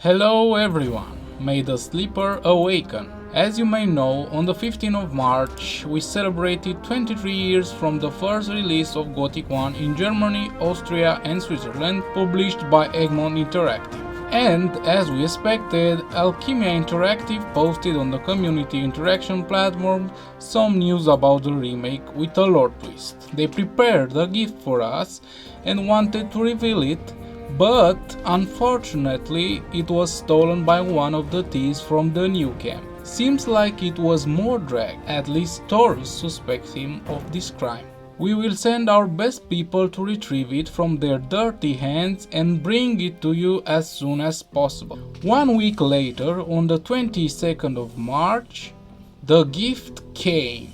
Hello everyone, may the sleeper awaken. As you may know, on the 15th of March we celebrated 23 years from the first release of Gothic 1 in Germany, Austria and Switzerland, published by Egmont Interactive. And as we expected, Alchemia Interactive posted on the community interaction platform some news about the remake with a lore twist. They prepared a gift for us and wanted to reveal it, but unfortunately it was stolen by one of the thieves from the new camp. Seems like it was Mordrag, at least Taurus suspects him of this crime. We will send our best people to retrieve it from their dirty hands and bring it to you as soon as possible. 1 week later, on the 22nd of March, the gift came.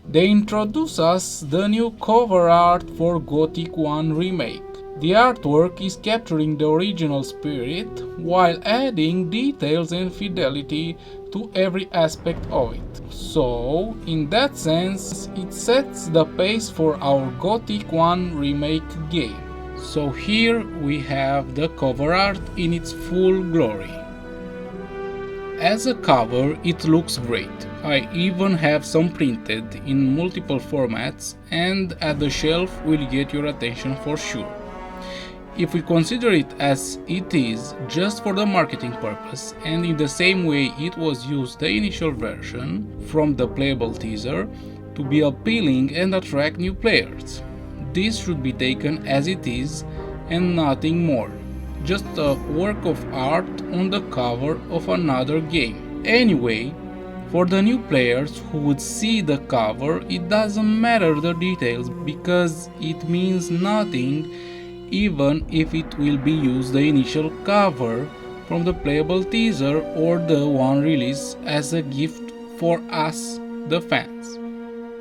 They introduce us the new cover art for Gothic 1 Remake. The artwork is capturing the original spirit while adding details and fidelity to every aspect of it. So, in that sense, it sets the pace for our Gothic 1 Remake game. So here we have the cover art in its full glory. As a cover, it looks great. I even have some printed in multiple formats, and at the shelf will get your attention for sure. If we consider it as it is just for the marketing purpose, and in the same way it was used the initial version from the playable teaser to be appealing and attract new players, this should be taken as it is and nothing more. Just a work of art on the cover of another game. Anyway, for the new players who would see the cover, it doesn't matter the details because it means nothing even if it will be used the initial cover from the playable teaser or the one released as a gift for us, the fans.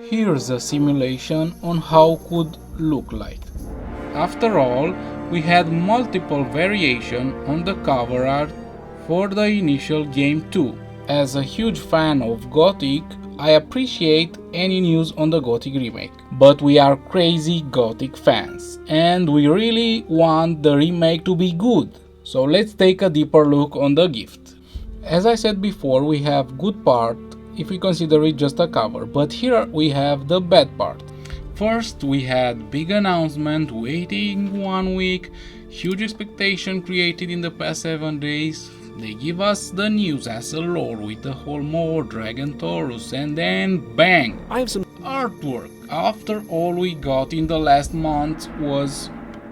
Here's a simulation on how could look like. After all, we had multiple variations on the cover art for the initial game too. As a huge fan of Gothic, I appreciate any news on the Gothic remake, but we are crazy Gothic fans and we really want the remake to be good. So let's take a deeper look on the gift. As I said before, we have good part if we consider it just a cover, but here we have the bad part. First, we had big announcement waiting 1 week, huge expectation created in the past 7 days. They give us the news as a lore with the whole Mordrag and Taurus, and then bang! I have some Artwork. After all we got in the last month was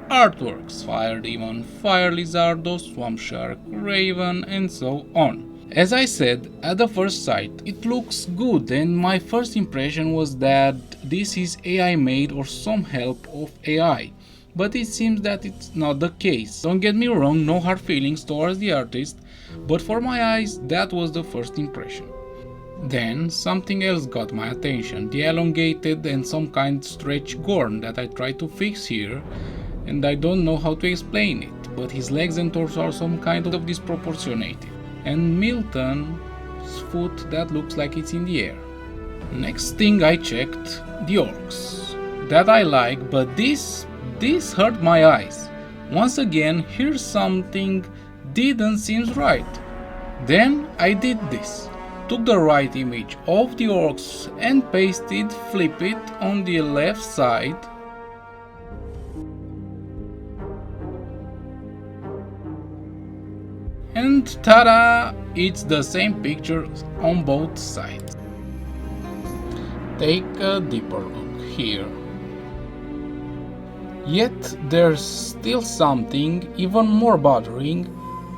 artworks. Fire Demon, Fire Lizardo, Swamp Shark, Raven, and so on. As I said, at the first sight, it looks good, and my first impression was that this is AI made or some help of AI. But it seems that it's not the case. Don't get me wrong, no hard feelings towards the artist, but for my eyes that was the first impression. Then something else got my attention, the elongated and some kind stretch Gorn that I tried to fix here, and I don't know how to explain it, but his legs and torso are some kind of disproportionated. And Milton's foot that looks like it's in the air. Next thing I checked, the orcs. That I like, but this hurt my eyes. Once again, here's something didn't seem right. Then I did this. Took the right image of the orcs and flip it on the left side. And ta-da! It's the same picture on both sides. Take a deeper look here. Yet there's still something even more bothering,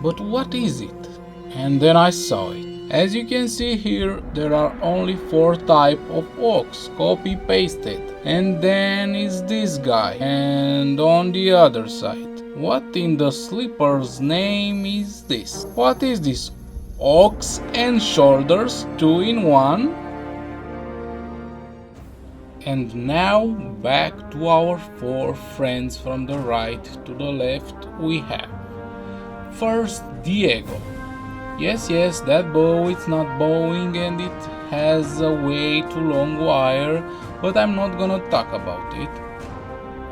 but what is it? And then I saw it. As you can see here, there are only 4 types of orcs copy pasted, and then is this guy, and on the other side. What in the sleeper's name is this? What is this? Ox and shoulders 2 in 1? And now back to our 4 friends from the right to the left we have. First, Diego. Yes, that bow it's not bowing and it has a way too long wire, but I'm not gonna talk about it.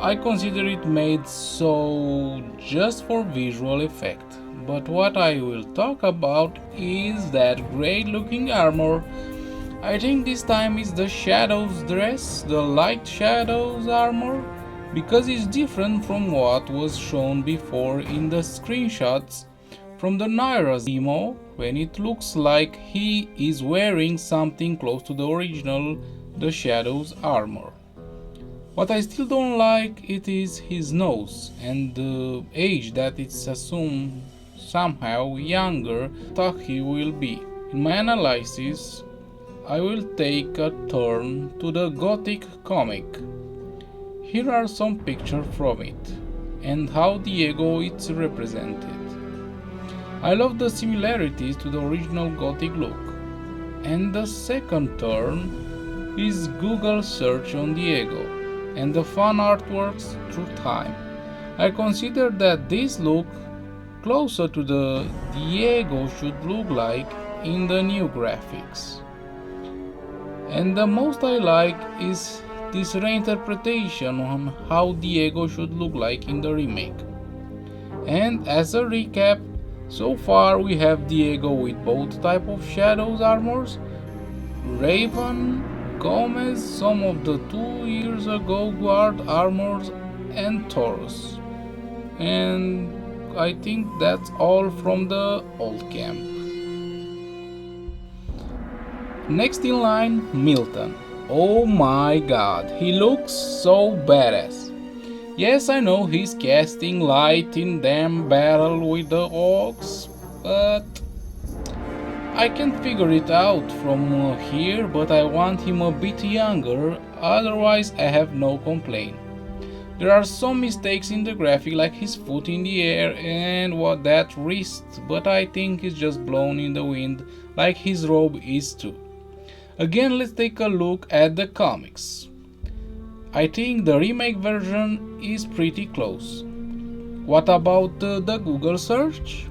I consider it made so just for visual effect. But what I will talk about is that great looking armor. I think this time is the Shadows dress, the light Shadows armor, because it's different from what was shown before in the screenshots from the Naira's demo, when it looks like he is wearing something close to the original, the Shadows armor. What I still don't like it is his nose and the age that it's assumed somehow younger thought he will be. In my analysis, I will take a turn to the Gothic comic. Here are some pictures from it and how Diego is represented. I love the similarities to the original Gothic look. And the second turn is Google search on Diego and the fan artworks through time. I consider that this look closer to the Diego should look like in the new graphics. And the most I like is this reinterpretation on how Diego should look like in the remake. And as a recap, so far we have Diego with both type of Shadows armors, Raven, Gomez, some of the 2 years ago Guard armors, and Taurus. And I think that's all from the old camp. Next in line, Milton. Oh my god, he looks so badass. Yes, I know he's casting light in them battle with the orcs, but I can't figure it out from here, but I want him a bit younger, otherwise I have no complaint. There are some mistakes in the graphic, like his foot in the air and what that wrist, but I think it's just blown in the wind like his robe is too. Again, let's take a look at the comics. I think the remake version is pretty close. What about the Google search?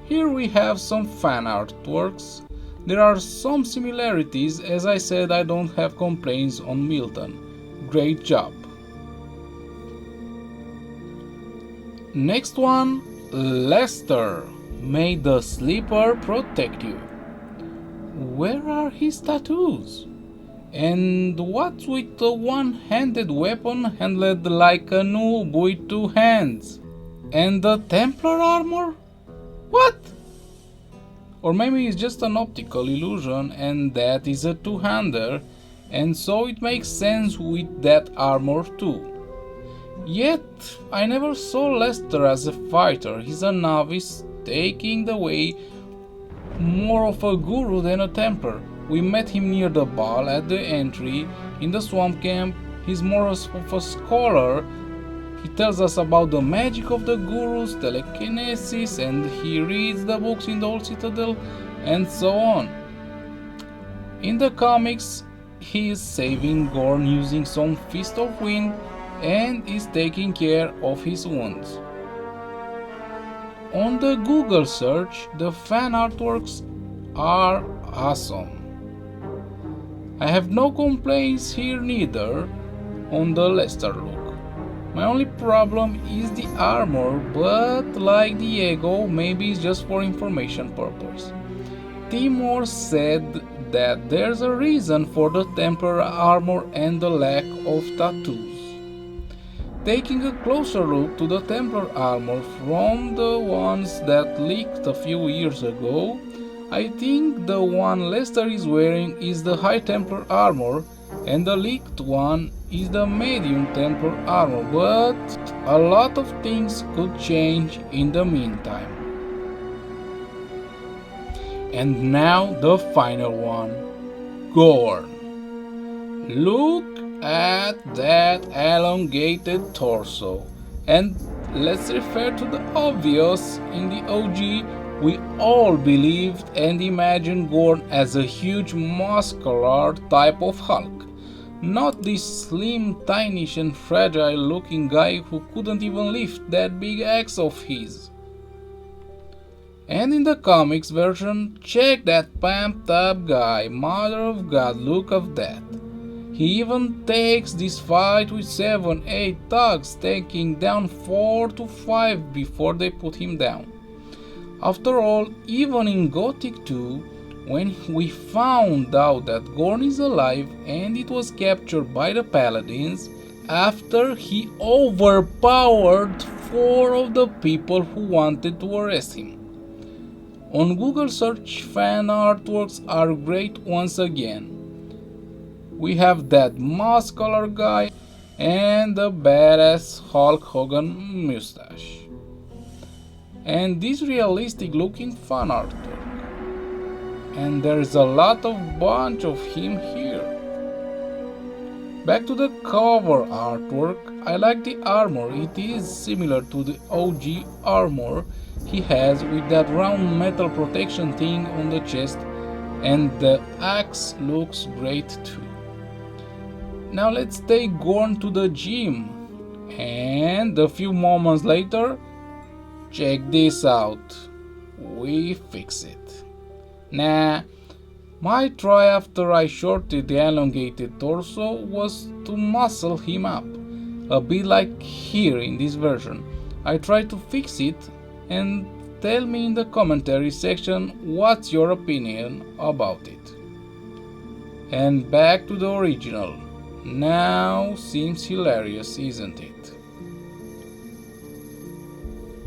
Here we have some fan artworks. There are some similarities. As I said, I don't have complaints on Milton. Great job. Next one, Lester. May the sleeper protect you. Where are his tattoos? And what's with the one-handed weapon handled like a noob with 2 hands? And the Templar armor? What? Or maybe it's just an optical illusion and that is a 2-hander, and so it makes sense with that armor too. Yet, I never saw Lester as a fighter. He's a novice, taking the way more of a guru than a Templar. We met him near the ball at the entry. In the swamp camp, he's more of a scholar. He tells us about the magic of the gurus, telekinesis, and he reads the books in the old citadel, and so on. In the comics, he is saving Gorn using some Fist of Wind and is taking care of his wounds. On the Google search, the fan artworks are awesome. I have no complaints here neither on the Lester look. My only problem is the armor, but like Diego, maybe it's just for information purpose. Timor said that there's a reason for the Templar armor and the lack of tattoos. Taking a closer look to the Templar armor from the ones that leaked a few years ago, I think the one Lester is wearing is the High Templar armor and the leaked one is the Medium Templar armor, but a lot of things could change in the meantime. And now the final one, Gorn. Look at that elongated torso, and let's refer to the obvious. In the OG, we all believed and imagined Gorn as a huge muscular type of Hulk, not this slim, tiny and fragile looking guy who couldn't even lift that big axe of his. And in the comics version, check that pumped up guy, mother of God, look at that. He even takes this fight with 7-8 thugs, taking down 4 to 5 before they put him down. After all, even in Gothic 2, when we found out that Gorn is alive and it was captured by the paladins, after he overpowered 4 of the people who wanted to arrest him. On Google search, fan artworks are great once again. We have that muscular guy and the badass Hulk Hogan mustache. And this realistic looking fan artwork. And there's a lot of bunch of him here. Back to the cover artwork, I like the armor. It is similar to the OG armor he has with that round metal protection thing on the chest, and the axe looks great too. Now let's take Gorn to the gym, and a few moments later, check this out, we fix it. Nah, my try after I shorted the elongated torso was to muscle him up, a bit like here in this version. I tried to fix it, and tell me in the commentary section what's your opinion about it. And back to the original. Now seems hilarious, isn't it?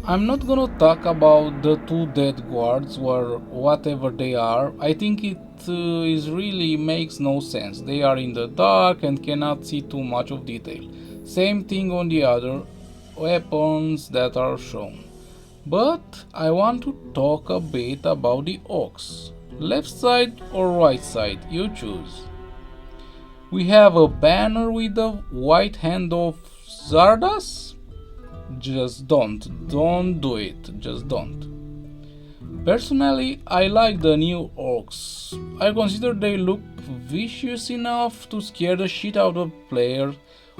I'm not gonna talk about the 2 dead guards or whatever they are. I think it is really makes no sense. They are in the dark and cannot see too much of detail. Same thing on the other weapons that are shown. But I want to talk a bit about the orcs. Left side or right side, you choose. We have a banner with the white hand of Zardas. Just don't do it, just don't. Personally, I like the new orcs. I consider they look vicious enough to scare the shit out of players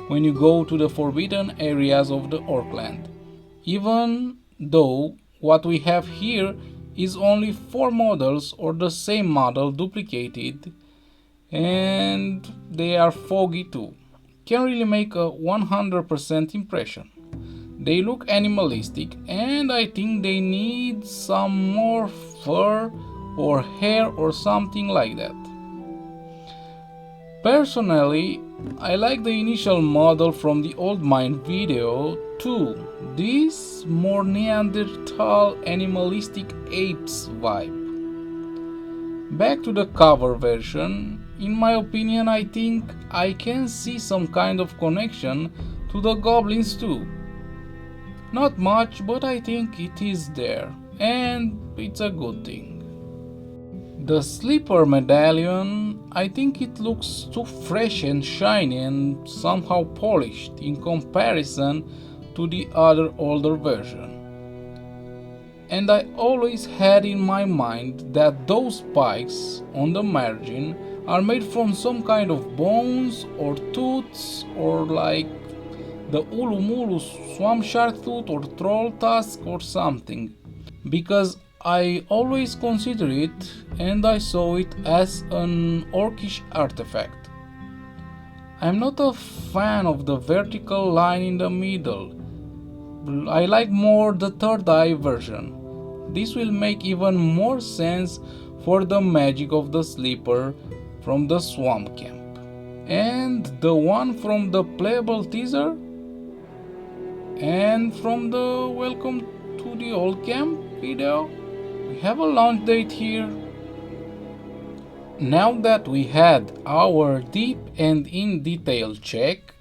when you go to the forbidden areas of the Orkland. Even though what we have here is only 4 models or the same model duplicated, and they are foggy too. Can't really make a 100% impression. They look animalistic, and I think they need some more fur or hair or something like that. Personally, I like the initial model from the Old Mine video too. This more Neanderthal animalistic apes vibe. Back to the cover version. In my opinion, I think I can see some kind of connection to the goblins too. Not much, but I think it is there, and it's a good thing. The sleeper medallion, I think it looks too fresh and shiny and somehow polished in comparison to the other older version. And I always had in my mind that those spikes on the margin are made from some kind of bones or tooths, or like the Ulumulu swamp shark tooth or troll tusk or something, because I always consider it and I saw it as an orcish artifact. I'm not a fan of the vertical line in the middle. I like more the third eye version. This will make even more sense for the magic of the sleeper from the swamp camp. And the one from the playable teaser, and from the welcome to the old camp video. We have a launch date here. Now that we had our deep and in detail check,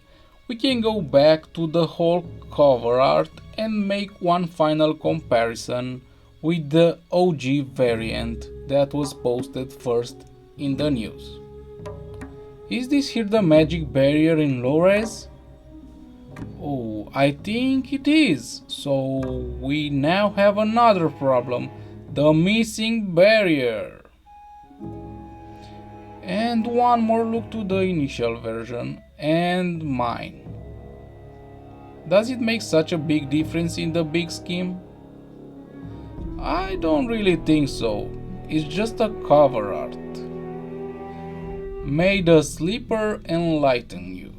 we can go back to the whole cover art and make one final comparison with the OG variant that was posted first in the news. Is this here the magic barrier in low-res? Oh, I think it is. So we now have another problem, the missing barrier. And one more look to the initial version and mine. Does it make such a big difference in the big scheme? I don't really think so. It's just a cover art. May the sleeper enlighten you.